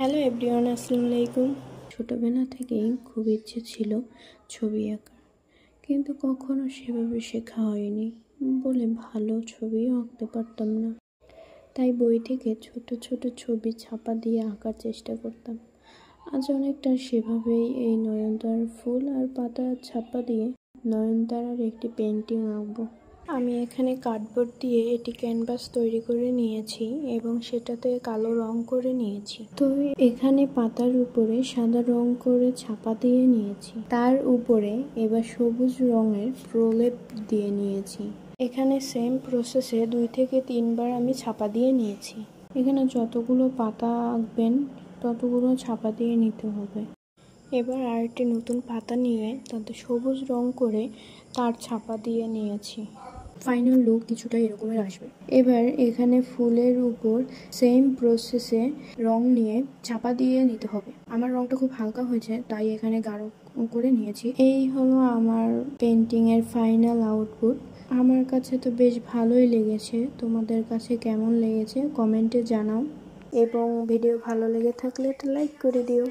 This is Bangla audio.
হ্যালো এভরিওয়ান, আসসালামু আলাইকুম। ছোটোবেলা থেকেই খুব ইচ্ছে ছিল ছবি আঁকার, কিন্তু কখনো সেভাবে শেখা হয়নি বলে ভালো ছবিও আঁকতে পারতাম না। তাই বই থেকে ছোট ছোট ছবি ছাপা দিয়ে আঁকার চেষ্টা করতাম। আজ অনেকটা সেভাবেই এই নয়নতারার ফুল আর পাতা ছাপা দিয়ে নয়নতারার একটি পেন্টিং আঁকবো। আমি এখানে কার্ডবোর্ড দিয়ে এটি ক্যানভাস তৈরি করে নিয়েছি এবং সেটাতে কালো রং করে নিয়েছি। তো এখানে পাতার উপরে সাদা রং করে ছাপা দিয়ে নিয়েছি, তার উপরে এবার সবুজ রঙের প্রলেপ দিয়ে নিয়েছি। এখানে সেম প্রসেসে 2 থেকে 3 বার আমি ছাপা দিয়ে নিয়েছি। এখানে যতগুলো পাতা আঁকবেন ততগুলো ছাপা দিয়ে নিতে হবে। এবার আরেকটি নতুন পাতা নিয়ে তাতে সবুজ রং করে তার ছাপা দিয়ে নিয়েছি। ফাইনাল লুক কিছুটা এরকমের আসবে। এবার এখানে ফুলের উপর সেম প্রসেসে রং নিয়ে ছাপা দিয়ে নিতে হবে। আমার রংটা খুব হালকা হয়েছে তাই এখানে গাঢ় করে নিয়েছি। এই হলো আমার পেন্টিংয়ের ফাইনাল আউটপুট। আমার কাছে তো বেশ ভালোই লেগেছে। তোমাদের কাছে কেমন লেগেছে কমেন্টে জানাও, এবং ভিডিও ভালো লেগে থাকলে একটা লাইক করে দিও।